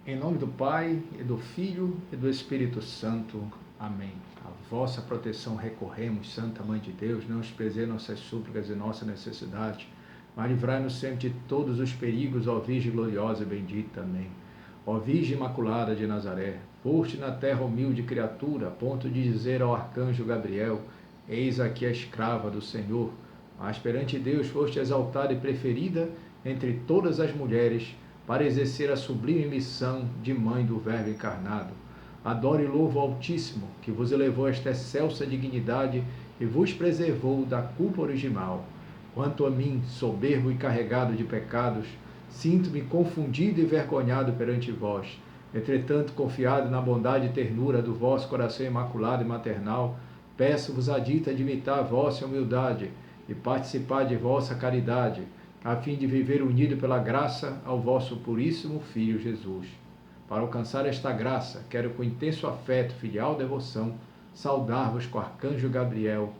Em nome do Pai, e do Filho, e do Espírito Santo. Amém. A vossa proteção recorremos, Santa Mãe de Deus, não desprezei nossas súplicas e nossa necessidade, mas livrai-nos sempre de todos os perigos, ó Virgem gloriosa e bendita. Amém. Ó Virgem Imaculada de Nazaré, foste na terra humilde criatura, a ponto de dizer ao arcanjo Gabriel, eis aqui a escrava do Senhor, mas perante Deus foste exaltada e preferida entre todas as mulheres, para exercer a sublime missão de mãe do Verbo encarnado. Adoro e louvo ao Altíssimo, que vos elevou a esta excelsa dignidade e vos preservou da culpa original. Quanto a mim, soberbo e carregado de pecados, sinto-me confundido e envergonhado perante vós. Entretanto, confiado na bondade e ternura do vosso coração imaculado e maternal, peço-vos a dita de imitar a vossa humildade e participar de vossa caridade, a fim de viver unido pela graça ao vosso puríssimo Filho Jesus. Para alcançar esta graça, quero com intenso afeto, filial devoção, saudar-vos com o arcanjo Gabriel.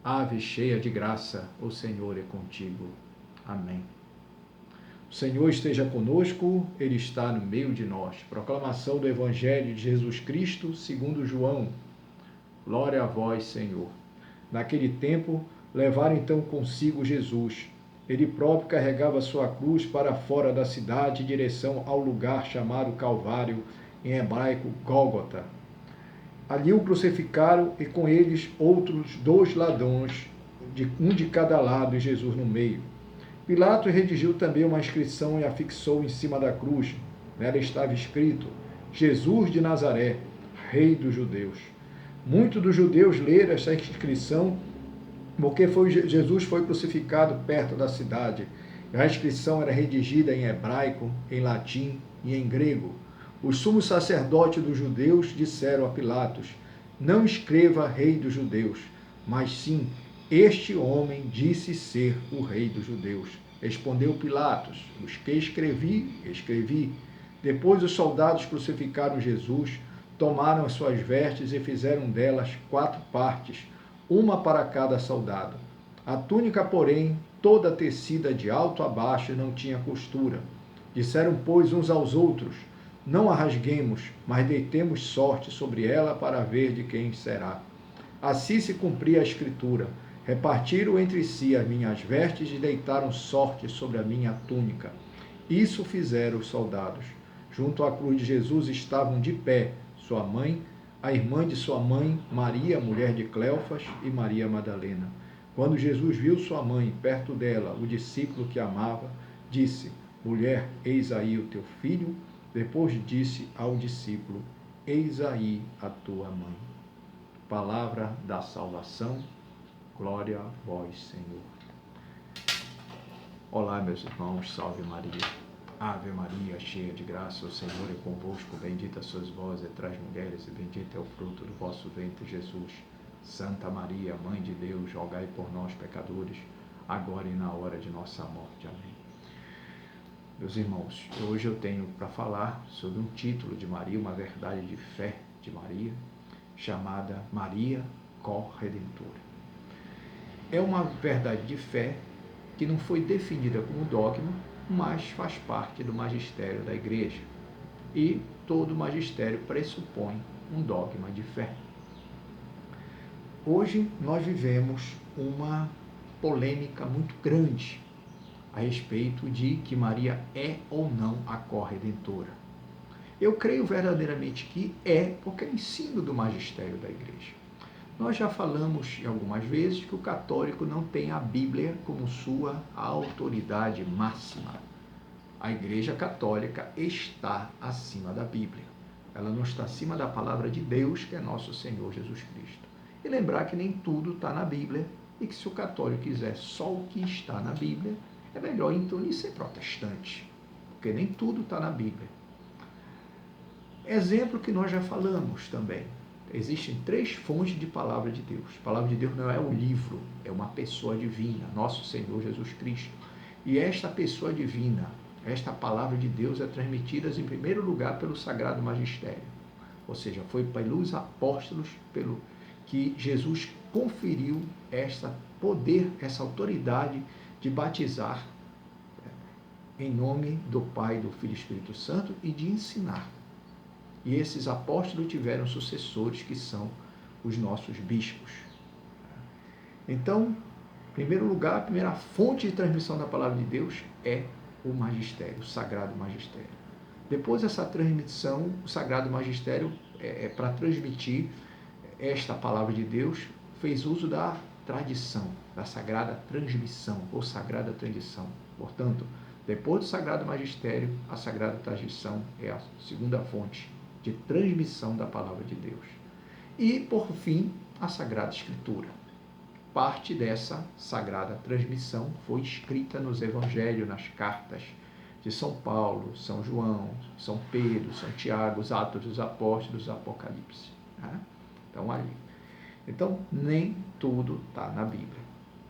Ave cheia de graça, o Senhor é contigo. Amém. O Senhor esteja conosco, Ele está no meio de nós. Proclamação do Evangelho de Jesus Cristo, segundo João. Glória a vós, Senhor. Naquele tempo, levaram então consigo Jesus. Ele próprio carregava sua cruz para fora da cidade, em direção ao lugar chamado Calvário, em hebraico Gólgota. Ali o crucificaram e com eles outros 2 ladrões, um de cada lado e Jesus no meio. Pilatos redigiu também uma inscrição e a fixou em cima da cruz. Nela estava escrito: Jesus de Nazaré, Rei dos Judeus. Muitos dos judeus leram esta inscrição porque Jesus foi crucificado perto da cidade. A inscrição era redigida em hebraico, em latim e em grego. Os sumos sacerdotes dos judeus disseram a Pilatos: não escreva Rei dos Judeus, mas sim, este homem disse ser o Rei dos Judeus. Respondeu Pilatos: os que escrevi. Depois os soldados crucificaram Jesus, tomaram as suas vestes e fizeram delas 4 partes, uma para cada soldado. A túnica, porém, toda tecida de alto a baixo, não tinha costura. Disseram, pois, uns aos outros: não a rasguemos, mas deitemos sorte sobre ela para ver de quem será. Assim se cumpria a escritura: repartiram entre si as minhas vestes e deitaram sorte sobre a minha túnica. Isso fizeram os soldados. Junto à cruz de Jesus estavam de pé sua mãe, a irmã de sua mãe, Maria, mulher de Cleofas, e Maria Madalena. Quando Jesus viu sua mãe perto dela, o discípulo que amava, disse: mulher, eis aí o teu filho. Depois disse ao discípulo: eis aí a tua mãe. Palavra da salvação. Glória a vós, Senhor. Olá, meus irmãos, salve Maria. Ave Maria, cheia de graça, o Senhor é convosco, bendita sois vós entre as mulheres, e bendito é o fruto do vosso ventre, Jesus. Santa Maria, Mãe de Deus, rogai por nós, pecadores, agora e na hora de nossa morte. Amém. Meus irmãos, hoje eu tenho para falar sobre um título de Maria, uma verdade de fé de Maria, chamada Maria Corredentora. É uma verdade de fé que não foi definida como dogma, mas faz parte do magistério da Igreja. E todo magistério pressupõe um dogma de fé. Hoje nós vivemos uma polêmica muito grande a respeito de que Maria é ou não a corredentora. Eu creio verdadeiramente que é, porque é ensino do magistério da Igreja. Nós já falamos algumas vezes que o católico não tem a Bíblia como sua autoridade máxima. A Igreja Católica está acima da Bíblia. Ela não está acima da palavra de Deus, que é nosso Senhor Jesus Cristo. E lembrar que nem tudo está na Bíblia e que se o católico quiser só o que está na Bíblia, é melhor então ele ser protestante, porque nem tudo está na Bíblia. Exemplo que nós já falamos também. Existem 3 fontes de palavra de Deus. A palavra de Deus não é um livro, é uma pessoa divina, nosso Senhor Jesus Cristo. E esta pessoa divina, esta palavra de Deus é transmitida em primeiro lugar pelo Sagrado Magistério. Ou seja, foi pelos apóstolos pelo que Jesus conferiu esse poder, essa autoridade de batizar em nome do Pai, do Filho e do Espírito Santo e de ensinar. E esses apóstolos tiveram sucessores que são os nossos bispos. Então, em primeiro lugar, a primeira fonte de transmissão da palavra de Deus é o magistério, o sagrado magistério. Depois dessa transmissão, o sagrado magistério, para transmitir esta palavra de Deus, fez uso da tradição, da sagrada transmissão, ou sagrada tradição. Portanto, depois do sagrado magistério, a sagrada tradição é a segunda fonte de transmissão da palavra de Deus. E, por fim, a Sagrada Escritura. Parte dessa sagrada transmissão foi escrita nos Evangelhos, nas cartas de São Paulo, São João, São Pedro, São Tiago, os Atos dos Apóstolos, Apocalipse. Né? Então, ali. Então, nem tudo está na Bíblia.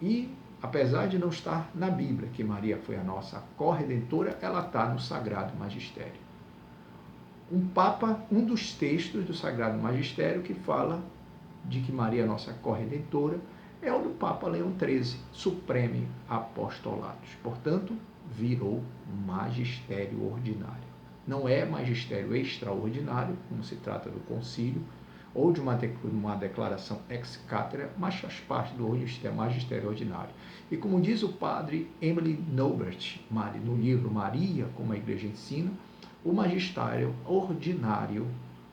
E, apesar de não estar na Bíblia, que Maria foi a nossa corredentora, ela está no Sagrado Magistério. Um dos textos do Sagrado Magistério que fala de que Maria é a nossa corredentora é o do Papa Leão XIII, Supreme Apostolatus. Portanto, virou magistério ordinário. Não é magistério extraordinário, como se trata do concílio, ou de uma declaração ex cathedra, mas faz parte do magistério ordinário. E como diz o padre Emily Norbert, no livro Maria, como a Igreja ensina, o magistério ordinário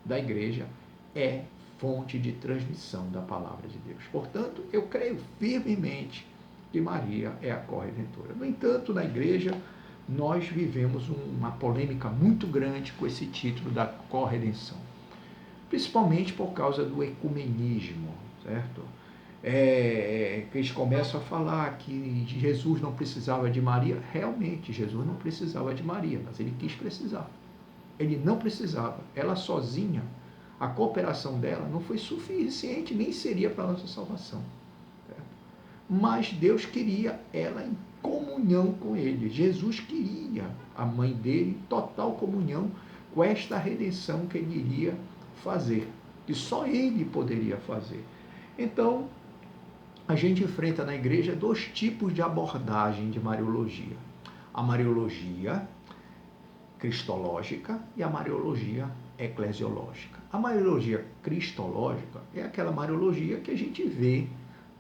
da Igreja é fonte de transmissão da palavra de Deus. Portanto, eu creio firmemente que Maria é a corredentora. No entanto, na Igreja, nós vivemos uma polêmica muito grande com esse título da corredenção, principalmente por causa do ecumenismo, certo? Que eles começam a falar que Jesus não precisava de Maria. Realmente, Jesus não precisava de Maria, mas ele quis precisar. Ele não precisava. Ela sozinha, a cooperação dela não foi suficiente, nem seria para a nossa salvação. Certo? Mas Deus queria ela em comunhão com ele. Jesus queria a mãe dele em total comunhão com esta redenção que ele iria fazer, que só ele poderia fazer. Então, a gente enfrenta na igreja dois tipos de abordagem de Mariologia. A Mariologia cristológica e a Mariologia eclesiológica. A Mariologia cristológica é aquela Mariologia que a gente vê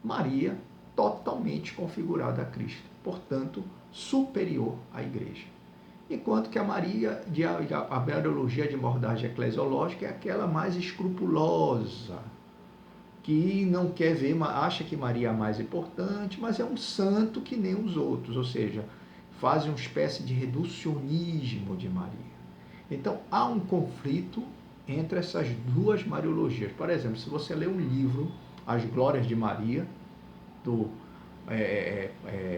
Maria totalmente configurada a Cristo, portanto, superior à igreja. Enquanto que a Mariologia de abordagem eclesiológica é aquela mais escrupulosa, que não quer ver, acha que Maria é a mais importante, mas é um santo que nem os outros, ou seja, faz uma espécie de reducionismo de Maria. Então, há um conflito entre essas duas Mariologias. Por exemplo, se você ler um livro, As Glórias de Maria, do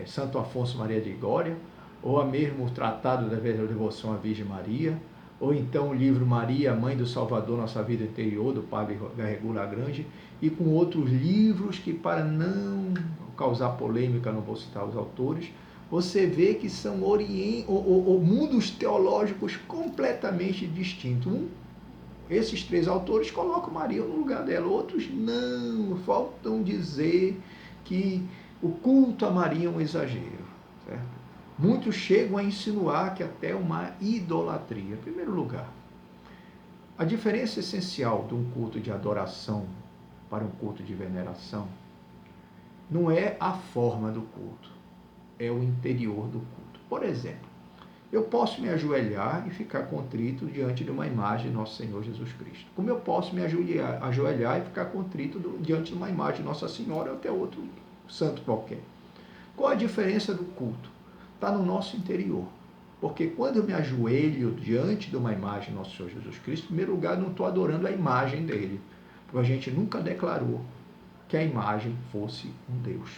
Santo Afonso Maria de Gória, ou mesmo o Tratado da Devoção à Virgem Maria, ou então o livro Maria, Mãe do Salvador, Nossa Vida Interior, do Padre Garrigou Lagrange, e com outros livros que, para não causar polêmica, não vou citar os autores, você vê que são mundos teológicos completamente distintos. Esses três autores colocam Maria no lugar dela, outros não, faltam dizer que o culto a Maria é um exagero, certo? Muitos chegam a insinuar que até uma idolatria. Em primeiro lugar, a diferença essencial de um culto de adoração para um culto de veneração não é a forma do culto, é o interior do culto. Por exemplo, eu posso me ajoelhar e ficar contrito diante de uma imagem de Nosso Senhor Jesus Cristo. Como eu posso me ajoelhar e ficar contrito diante de uma imagem de Nossa Senhora ou até outro santo qualquer. Qual a diferença do culto? Está no nosso interior. Porque quando eu me ajoelho diante de uma imagem de Nosso Senhor Jesus Cristo, em primeiro lugar, eu não estou adorando a imagem dele. Porque a gente nunca declarou que a imagem fosse um Deus.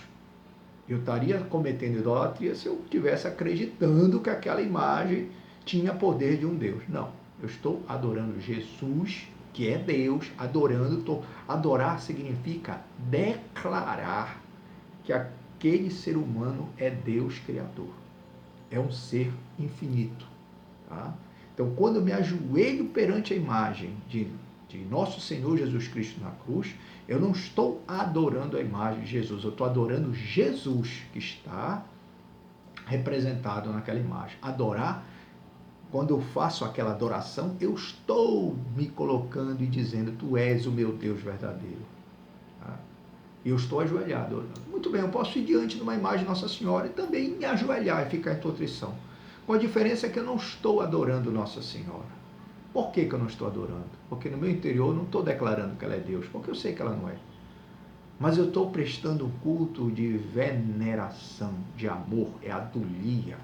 Eu estaria cometendo idolatria se eu estivesse acreditando que aquela imagem tinha poder de um Deus. Não, eu estou adorando Jesus, que é Deus, adorando. Adorar significa declarar que aquele ser humano é Deus Criador. É um ser infinito. Tá? Então, quando eu me ajoelho perante a imagem de Nosso Senhor Jesus Cristo na cruz, eu não estou adorando a imagem de Jesus, eu estou adorando Jesus, que está representado naquela imagem. Adorar, quando eu faço aquela adoração, eu estou me colocando e dizendo, tu és o meu Deus verdadeiro. Tá? Eu estou ajoelhado, orando. Muito bem, eu posso ir diante de uma imagem de Nossa Senhora e também me ajoelhar e ficar em contrição. Com a diferença é que eu não estou adorando Nossa Senhora. Por que eu não estou adorando? Porque no meu interior eu não estou declarando que ela é Deus, porque eu sei que ela não é. Mas eu estou prestando um culto de veneração, de amor, é adulia.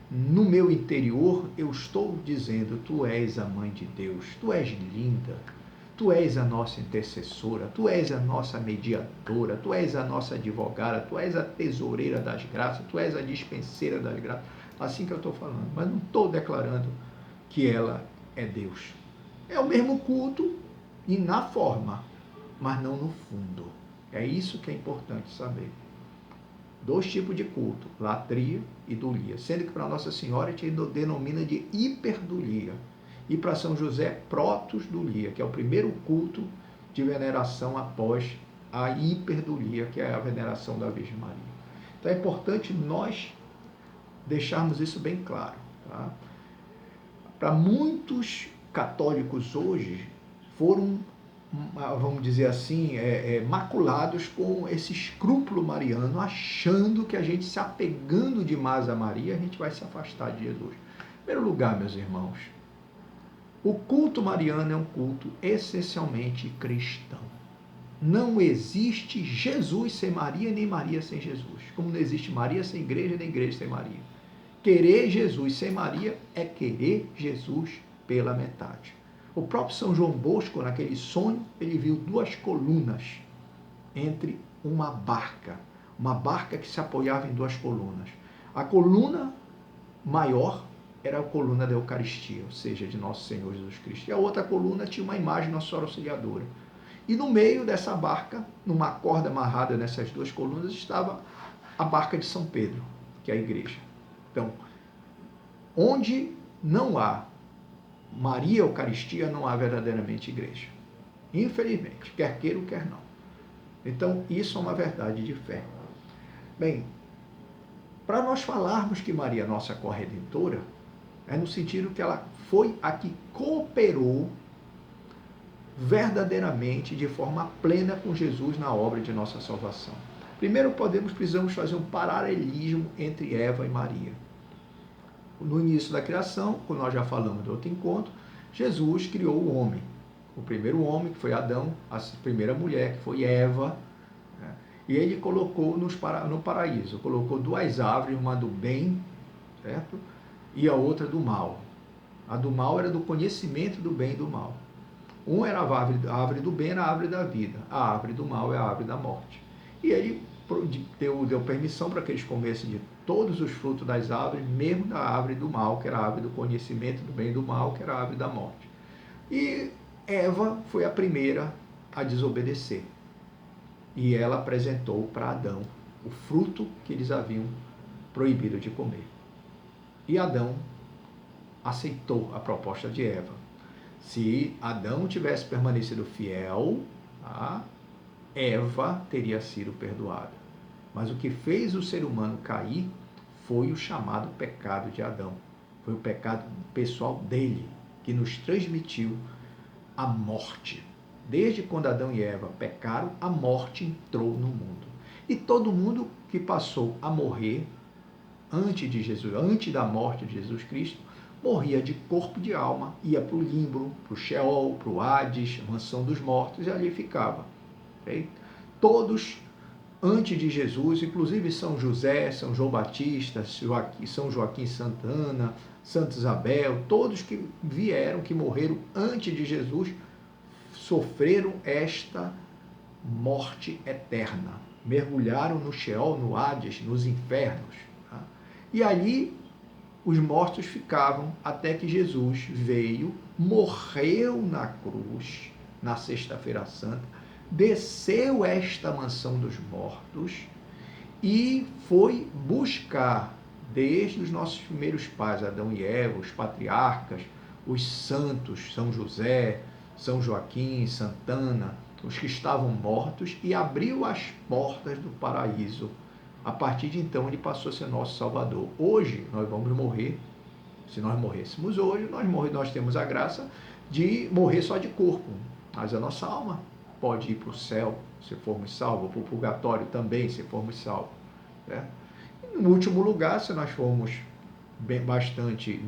No meu interior eu estou dizendo, tu és a mãe de Deus, tu és linda, tu és a nossa intercessora, tu és a nossa mediadora, tu és a nossa advogada, tu és a tesoureira das graças, tu és a dispenseira das graças. Assim que eu estou falando, mas não estou declarando que ela é Deus. É o mesmo culto e na forma, mas não no fundo. É isso que é importante saber. Dois tipos de culto, latria e dulia, sendo que para Nossa Senhora a gente denomina de hiperdulia, e para São José, protosdulia, que é o primeiro culto de veneração após a hiperdulia, que é a veneração da Virgem Maria. Então é importante nós deixarmos isso bem claro. Tá? Para muitos católicos hoje, foram, vamos dizer assim, maculados com esse escrúpulo mariano, achando que a gente se apegando demais a Maria, a gente vai se afastar de Jesus. Em primeiro lugar, meus irmãos, o culto mariano é um culto essencialmente cristão. Não existe Jesus sem Maria, nem Maria sem Jesus. Como não existe Maria sem igreja, nem igreja sem Maria. Querer Jesus sem Maria é querer Jesus pela metade. O próprio São João Bosco, naquele sonho, ele viu duas colunas entre uma barca que se apoiava em duas colunas. A coluna maior era a coluna da Eucaristia, ou seja, de Nosso Senhor Jesus Cristo. E a outra coluna tinha uma imagem de Nossa Senhora Auxiliadora. E no meio dessa barca, numa corda amarrada nessas duas colunas, estava a barca de São Pedro, que é a igreja. Então, onde não há Maria Eucaristia, não há verdadeiramente igreja. Infelizmente, quer queira ou quer não. Então, isso é uma verdade de fé. Bem, para nós falarmos que Maria é nossa corredentora, é no sentido que ela foi a que cooperou verdadeiramente, de forma plena com Jesus na obra de nossa salvação. Primeiro, precisamos fazer um paralelismo entre Eva e Maria. No início da criação, como nós já falamos do outro encontro, Jesus criou o homem. O primeiro homem, que foi Adão, a primeira mulher, que foi Eva, né? E ele colocou no paraíso, colocou duas árvores, uma do bem, certo? E a outra do mal. A do mal era do conhecimento do bem e do mal. Um era a árvore do bem, era a árvore da vida. A árvore do mal é a árvore da morte. E ele deu permissão para que eles comessem de todos os frutos das árvores, mesmo da árvore do mal, que era a árvore do conhecimento do bem e do mal, que era a árvore da morte. E Eva foi a primeira a desobedecer. E ela apresentou para Adão o fruto que eles haviam proibido de comer. E Adão aceitou a proposta de Eva. Se Adão tivesse permanecido fiel, tá, Eva teria sido perdoada. Mas o que fez o ser humano cair foi o chamado pecado de Adão. Foi o pecado pessoal dele, que nos transmitiu a morte. Desde quando Adão e Eva pecaram, a morte entrou no mundo. E todo mundo que passou a morrer antes de Jesus, antes da morte de Jesus Cristo, morria de corpo e de alma, ia para o limbo, para o Sheol, para o Hades, a mansão dos mortos, e ali ficava. Okay? Todos antes de Jesus, inclusive São José, São João Batista, São Joaquim Santana, Santa Isabel, todos que vieram, que morreram antes de Jesus, sofreram esta morte eterna. Mergulharam no Sheol, no Hades, nos infernos. Tá? E ali os mortos ficavam até que Jesus veio, morreu na cruz, na Sexta-feira Santa, desceu esta mansão dos mortos e foi buscar, desde os nossos primeiros pais, Adão e Eva, os patriarcas, os santos, São José, São Joaquim, Santana, os que estavam mortos, e abriu as portas do paraíso A partir de então, ele passou a ser nosso Salvador. Hoje, nós vamos morrer. Se nós morrêssemos hoje, nós temos a graça de morrer só de corpo. Mas a nossa alma pode ir para o céu, se formos salvos, para o purgatório também, se formos salvos. Né? No último lugar, se nós formos bastante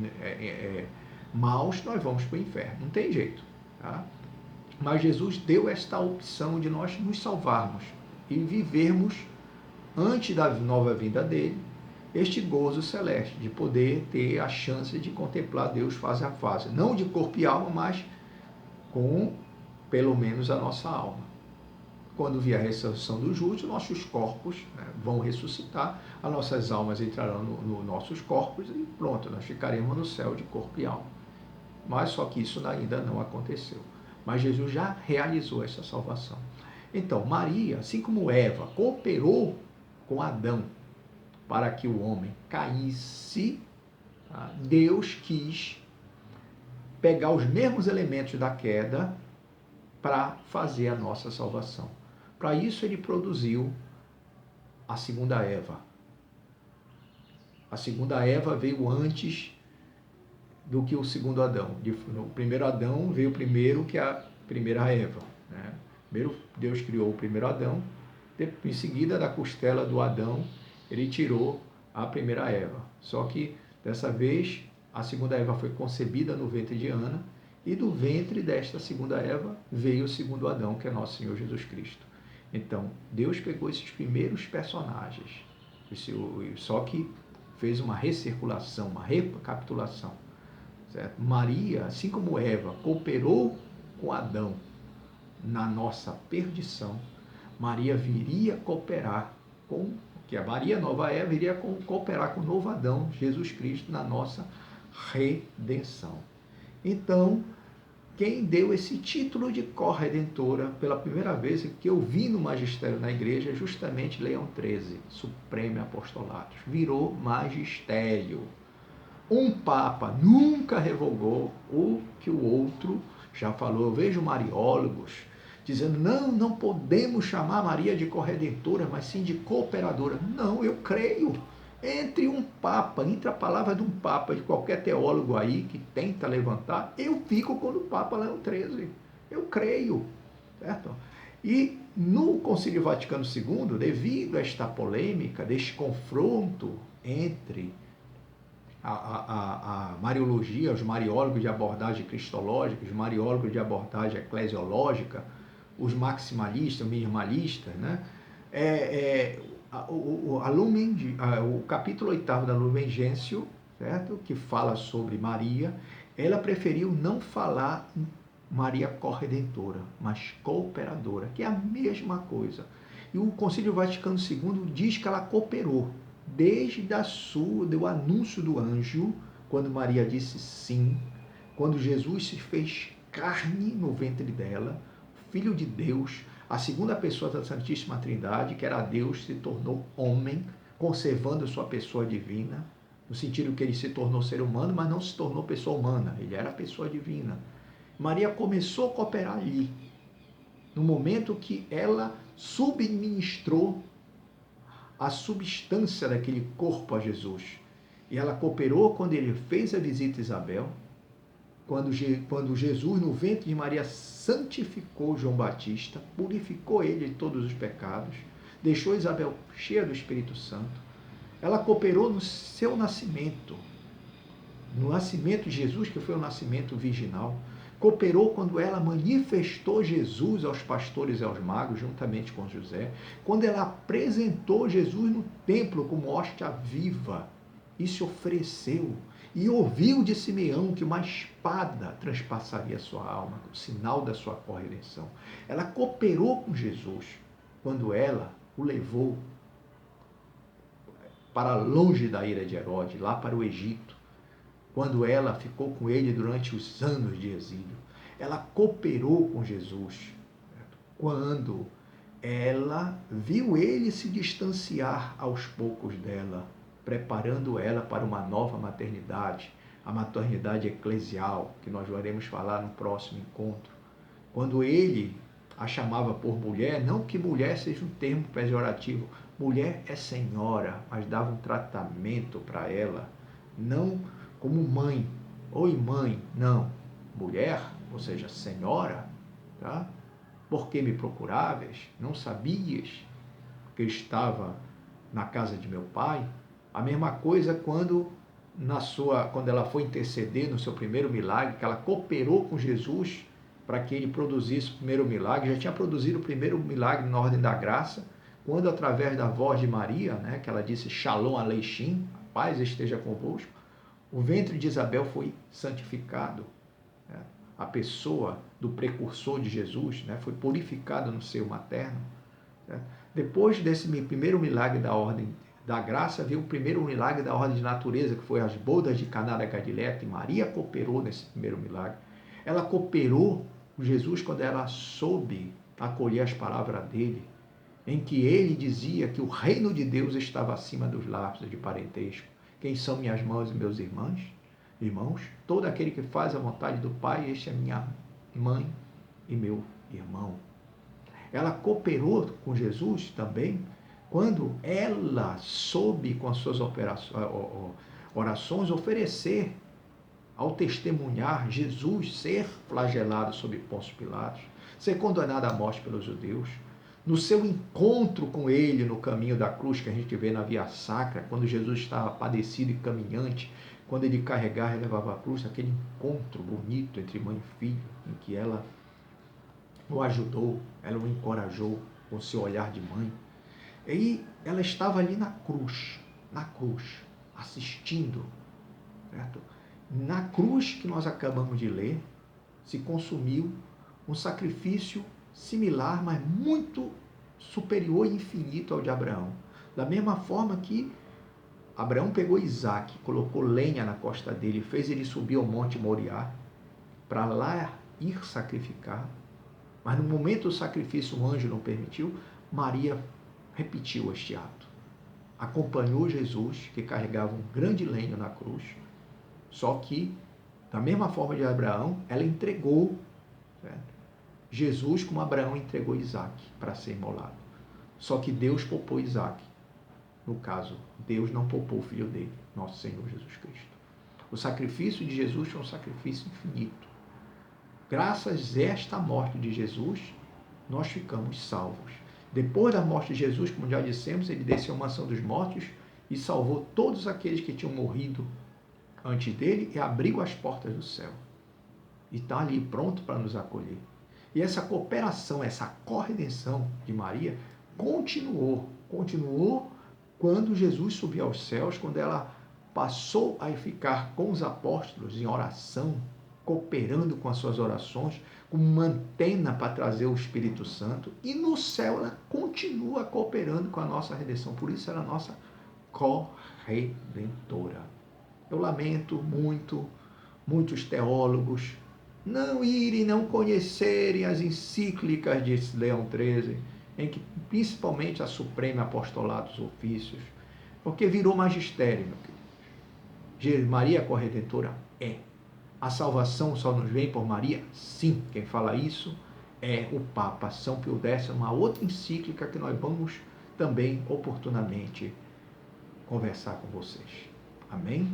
maus, nós vamos para o inferno. Não tem jeito. Tá? Mas Jesus deu esta opção de nós nos salvarmos e vivermos, antes da nova vinda dele, este gozo celeste, de poder ter a chance de contemplar Deus face a face. Não de corpo e alma, mas com, pelo menos, a nossa alma. Quando vier a ressurreição dos justos, nossos corpos vão ressuscitar, as nossas almas entrarão nos nossos corpos e pronto, nós ficaremos no céu de corpo e alma. Mas só que isso ainda não aconteceu. Mas Jesus já realizou essa salvação. Então, Maria, assim como Eva, cooperou com Adão para que o homem caísse, tá? Deus quis pegar os mesmos elementos da queda para fazer a nossa salvação. Para isso ele produziu a segunda Eva. A segunda Eva veio antes do que o segundo Adão. No primeiro Adão veio primeiro que a primeira Eva. Né? Primeiro Deus criou o primeiro Adão, em seguida da costela do Adão ele tirou a primeira Eva. Só que dessa vez a segunda Eva foi concebida no ventre de Ana, e do ventre desta segunda Eva veio o segundo Adão, que é nosso Senhor Jesus Cristo. Então, Deus pegou esses primeiros personagens, só que fez uma recirculação, uma recapitulação. Certo? Maria, assim como Eva, cooperou com Adão na nossa perdição, Maria viria cooperar com, que a Maria, nova Eva, iria cooperar com o novo Adão, Jesus Cristo, na nossa redenção. Então, quem deu esse título de corredentora pela primeira vez que eu vi no magistério na igreja, justamente Leão XIII, Supremo Apostolatus, virou magistério. Um papa nunca revogou o que o outro já falou. Eu vejo mariólogos dizendo, não podemos chamar Maria de corredentora, mas sim de cooperadora. Não, eu creio. Entre a palavra de um papa, de qualquer teólogo aí que tenta levantar, eu fico com o Papa Leão XIII. Eu creio. Certo? E no Concílio Vaticano II, devido a esta polêmica, deste confronto entre a mariologia, os mariólogos de abordagem cristológica, os mariólogos de abordagem eclesiológica, os maximalistas, minimalistas, né? O capítulo 8º da Lumen Gentium, certo? Que fala sobre Maria, ela preferiu não falar em Maria corredentora, mas cooperadora, que é a mesma coisa. E o Concílio Vaticano II diz que ela cooperou, desde do anúncio do anjo, quando Maria disse sim, quando Jesus se fez carne no ventre dela, Filho de Deus, a segunda pessoa da Santíssima Trindade, que era Deus, se tornou homem, conservando sua pessoa divina, no sentido que ele se tornou ser humano, mas não se tornou pessoa humana, ele era pessoa divina. Maria começou a cooperar ali, no momento que ela subministrou a substância daquele corpo a Jesus. E ela cooperou quando ele fez a visita a Isabel, quando Jesus, no ventre de Maria, santificou João Batista, purificou ele de todos os pecados, deixou Isabel cheia do Espírito Santo. Ela cooperou no seu nascimento, no nascimento de Jesus, que foi um nascimento virginal. Cooperou quando ela manifestou Jesus aos pastores e aos magos, juntamente com José, quando ela apresentou Jesus no templo como hóstia viva e se ofereceu, e ouviu de Simeão que uma espada transpassaria sua alma, o sinal da sua corredenção. Ela cooperou com Jesus quando ela o levou para longe da ira de Herodes, lá para o Egito, quando ela ficou com ele durante os anos de exílio. Ela cooperou com Jesus quando ela viu ele se distanciar aos poucos dela, preparando ela para uma nova maternidade, a maternidade eclesial, que nós iremos falar no próximo encontro. Quando ele a chamava por mulher, não que mulher seja um termo pejorativo, mulher é senhora, mas dava um tratamento para ela, não como mãe. Oi, mãe, não. Mulher, ou seja, senhora, tá? Por que me procuráveis? Não sabias que eu estava na casa de meu pai? A mesma coisa quando ela foi interceder no seu primeiro milagre, que ela cooperou com Jesus para que ele produzisse o primeiro milagre. Já tinha produzido o primeiro milagre na ordem da graça, quando através da voz de Maria, né, que ela disse Shalom Aleichem, a paz esteja convosco, o ventre de Isabel foi santificado. Né? A pessoa do precursor de Jesus, né, foi purificada no seio materno. Né? Depois desse primeiro milagre da ordem da graça, veio o primeiro milagre da ordem de natureza, que foi as bodas de Caná da Galileia, e Maria cooperou nesse primeiro milagre. Ela cooperou com Jesus quando ela soube acolher as palavras dele, em que ele dizia que o reino de Deus estava acima dos laços de parentesco. Quem são minhas mãos e meus irmãos? Todo aquele que faz a vontade do Pai, este é minha mãe e meu irmão. Ela cooperou com Jesus também quando ela soube, com as suas orações, oferecer, ao testemunhar Jesus ser flagelado sob Pôncio Pilatos, ser condenado à morte pelos judeus, no seu encontro com ele no caminho da cruz, que a gente vê na Via Sacra, quando Jesus estava padecido e caminhante, quando ele carregava e levava a cruz, aquele encontro bonito entre mãe e filho, em que ela o ajudou, ela o encorajou com seu olhar de mãe. E ela estava ali na cruz, assistindo, certo? Na cruz que nós acabamos de ler, se consumiu um sacrifício similar, mas muito superior e infinito ao de Abraão. Da mesma forma que Abraão pegou Isaac, colocou lenha na costa dele, fez ele subir ao Monte Moriá, para lá ir sacrificar, mas no momento do sacrifício o anjo não permitiu. Maria repetiu este ato. Acompanhou Jesus, que carregava um grande lenho na cruz, só que, da mesma forma de Abraão, ela entregou, certo? Jesus, como Abraão entregou Isaac para ser imolado. Só que Deus poupou Isaac. No caso, Deus não poupou o filho dele, nosso Senhor Jesus Cristo. O sacrifício de Jesus foi um sacrifício infinito. Graças a esta morte de Jesus, nós ficamos salvos. Depois da morte de Jesus, como já dissemos, ele desceu à mansão dos mortos e salvou todos aqueles que tinham morrido antes dele e abriu as portas do céu. E está ali pronto para nos acolher. E essa cooperação, essa corredenção de Maria continuou quando Jesus subiu aos céus, quando ela passou a ficar com os apóstolos em oração, cooperando com as suas orações, como uma antena para trazer o Espírito Santo, e no céu ela continua cooperando com a nossa redenção. Por isso ela é a nossa corredentora. Eu lamento muitos teólogos não irem, não conhecerem as encíclicas de Leão XIII, em que principalmente a Suprema Apostolato dos Ofícios, porque virou magistério, meu querido. Maria Corredentora é. A salvação só nos vem por Maria? Sim. Quem fala isso é o Papa São Pio X, uma outra encíclica que nós vamos também oportunamente conversar com vocês. Amém?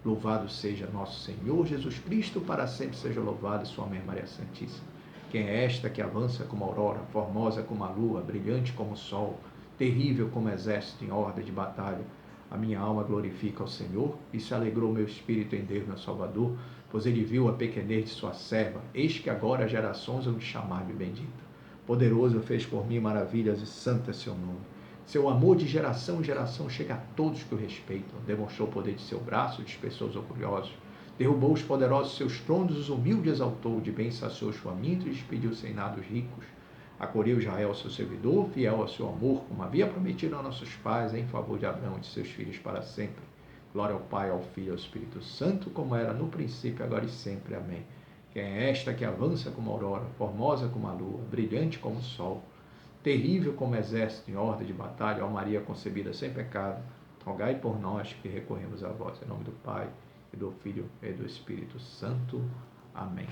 Louvado seja nosso Senhor Jesus Cristo, para sempre seja louvado sua Mãe Maria Santíssima. Quem é esta que avança como a aurora, formosa como a lua, brilhante como o sol, terrível como exército em ordem de batalha? A minha alma glorifica ao Senhor, e se alegrou meu espírito em Deus, meu Salvador, pois ele viu a pequenez de sua serva. Eis que agora as gerações vão me chamar de bendita. Poderoso fez por mim maravilhas, e santo é seu nome. Seu amor de geração em geração chega a todos que o respeitam. Demonstrou o poder de seu braço, dispersou os orgulhosos. Derrubou os poderosos seus tronos, os humildes exaltou, de bem saciou os famintos e despediu sem nada os ricos. Acolheu Israel, seu servidor, fiel ao seu amor, como havia prometido a nossos pais, em favor de Abraão e de seus filhos para sempre. Glória ao Pai, ao Filho e ao Espírito Santo, como era no princípio, agora e sempre. Amém. Quem é esta que avança como a aurora, formosa como a lua, brilhante como o sol, terrível como exército em ordem de batalha, ó Maria concebida sem pecado, rogai por nós que recorremos a vós. Em nome do Pai, e do Filho e do Espírito Santo. Amém.